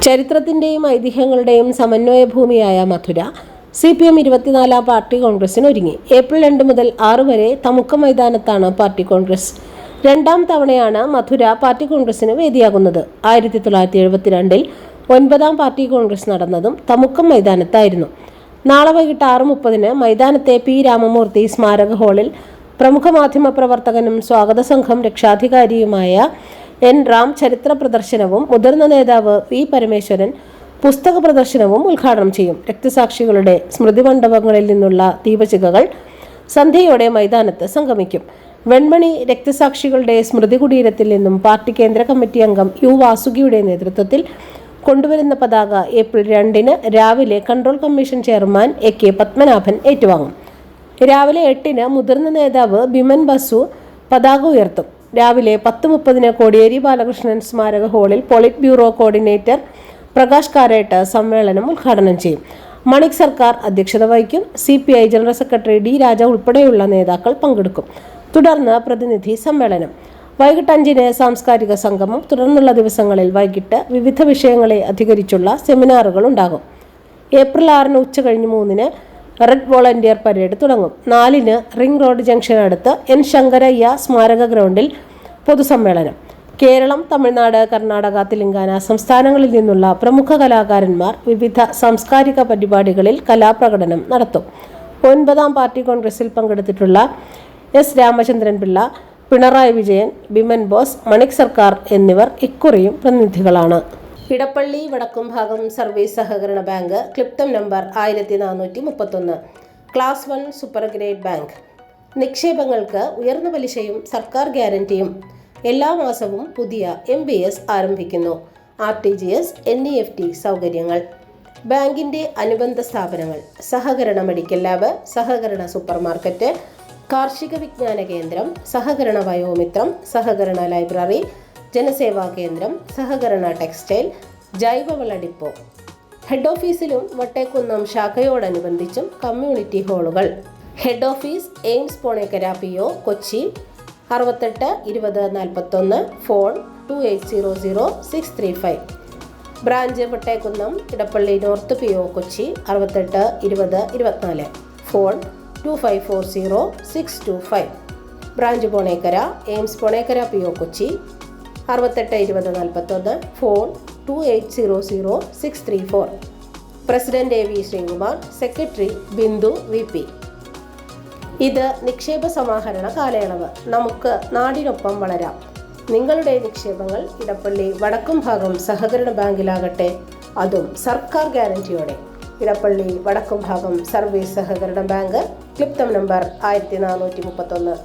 ചരിത്രത്തിൻ്റെയും ഐതിഹ്യങ്ങളുടെയും സമന്വയ ഭൂമിയായ മധുര CPM 24 party കോൺഗ്രസിന് ഒരുങ്ങി. ഏപ്രിൽ 2 മുതൽ 6 വരെ തമുക്ക മൈതാനത്താണ് പാർട്ടി കോൺഗ്രസ്. രണ്ടാം തവണയാണ് മധുര പാർട്ടി കോൺഗ്രസിന് വേദിയാകുന്നത്. 1972-ൽ 9ാം പാർട്ടി കോൺഗ്രസ് നടന്നതും തമുക്കം മൈതാനത്തായിരുന്നു. നാളെ വൈകിട്ട് 6:30 മൈതാനത്തെ P. രാമമൂർത്തി സ്മാരക ഹാളിൽ പ്രമുഖ മാധ്യമ പ്രവർത്തകനും സ്വാഗത സംഘം രക്ഷാധികാരിയുമായ N. റാം ചരിത്ര പ്രദർശനവും മുതിർന്ന നേതാവ് V. പരമേശ്വരൻ പുസ്തക പ്രദർശനവും ഉദ്ഘാടനം ചെയ്യും. രക്തസാക്ഷികളുടെ സ്മൃതി മണ്ഡപങ്ങളിൽ നിന്നുള്ള ദീപശിഖകൾ സന്ധ്യയോടെ മൈതാനത്ത് സംഗമിക്കും. വെൺമണി രക്തസാക്ഷികളുടെ സ്മൃതി കുടീരത്തിൽ നിന്നും പാർട്ടി കേന്ദ്ര കമ്മിറ്റി അംഗം U. വാസുകിയുടെ നേതൃത്വത്തിൽ കൊണ്ടുവരുന്ന പതാക ഏപ്രിൽ 2 രാവിലെ control commission chairman AK Padmanabhan ഏറ്റുവാങ്ങും. രാവിലെ 8 മുതിർന്ന നേതാവ് ബിമൻ ബസു പതാക ഉയർത്തും. രാവിലെ 10:30 കോടിയേരി ബാലകൃഷ്ണൻ സ്മാരക ഹാളിൽ പോളിറ്റ് ബ്യൂറോ കോർഡിനേറ്റർ പ്രകാശ് കാരേട്ട് സമ്മേളനം ഉദ്ഘാടനം ചെയ്യും. മണിക് സർക്കാർ അധ്യക്ഷത വഹിക്കും. CPI general secretary D. രാജ ഉൾപ്പെടെയുള്ള നേതാക്കൾ പങ്കെടുക്കും. തുടർന്ന് പ്രതിനിധി സമ്മേളനം. വൈകിട്ട് 5 സാംസ്കാരിക സംഗമം. തുടർന്നുള്ള ദിവസങ്ങളിൽ വൈകിട്ട് വിവിധ വിഷയങ്ങളെ അധികരിച്ചുള്ള സെമിനാറുകൾ ഉണ്ടാകും. ഏപ്രിൽ 6 ഉച്ചകഴിഞ്ഞ് 3 റെഡ് വോളണ്ടിയർ പരേഡ് തുടങ്ങും. 4 റിംഗ് റോഡ് ജംഗ്ഷനടുത്ത് N. ശങ്കരയ്യ സ്മാരക ഗ്രൗണ്ടിൽ പൊതുസമ്മേളനം. കേരളം, തമിഴ്നാട്, കർണാടക, തെലങ്കാന സംസ്ഥാനങ്ങളിൽ നിന്നുള്ള പ്രമുഖ കലാകാരന്മാർ വിവിധ സാംസ്കാരിക പരിപാടികളിൽ കലാപ്രകടനം നടത്തും. 9ാം പാർട്ടി കോൺഗ്രസിൽ പങ്കെടുത്തിട്ടുള്ള S. രാമചന്ദ്രൻ പിള്ള, പിണറായി വിജയൻ, ബിമൻ ബോസ്, മണിക് സർക്കാർ എന്നിവർ ഇക്കുറിയും പ്രതിനിധികളാണ്. ഇടപ്പള്ളി വടക്കുംഭാഗം സർവീസ് സഹകരണ ബാങ്ക് ക്ലിപ്തം number 1431 class 1 super grade bank. നിക്ഷേപങ്ങൾക്ക് ഉയർന്ന പലിശയും സർക്കാർ ഗ്യാരണ്ടിയും. എല്ലാ മാസവും പുതിയ MBS ആരംഭിക്കുന്നു. RTGS, NEFT സൗകര്യങ്ങൾ. ബാങ്കിൻ്റെ അനുബന്ധ സ്ഥാപനങ്ങൾ: സഹകരണ മെഡിക്കൽ ലാബ്, സഹകരണ സൂപ്പർ മാർക്കറ്റ്, കാർഷിക വിജ്ഞാന കേന്ദ്രം, സഹകരണ വയോമിത്രം, സഹകരണ ലൈബ്രറി, ജനസേവാ കേന്ദ്രം, സഹകരണ ടെക്സ്റ്റൈൽ, ജൈവവള ഡിപ്പോ. ഹെഡ് ഓഫീസിലും വട്ടേക്കുന്നം ശാഖയോടനുബന്ധിച്ചും കമ്മ്യൂണിറ്റി ഹാളുകൾ. Head office AIMS Ponekkara PO, Kochi 68 20 41, phone 2800 635. Branch Vattekkunnam Edappally north PO, Kochi 68 20 24, phone 2540 625. Branch Ponekkara AIMS Ponekkara PO, Kochi 68 20 41, phone 2800 634. President AV Sreekumar, secretary Bindu VP. ഇത് നിക്ഷേപ സമാഹരണ കാലയളവ്. നമുക്ക് നാടിനൊപ്പം വളരാം. നിങ്ങളുടെ നിക്ഷേപങ്ങൾ ഇടപ്പള്ളി വടക്കുംഭാഗം സഹകരണ ബാങ്കിലാകട്ടെ, അതും സർക്കാർ ഗ്യാരണ്ടിയോടെ. ഇടപ്പള്ളി വടക്കുംഭാഗം സർവീസ് സഹകരണ ബാങ്ക് ക്ലിപ്തം നമ്പർ 1431.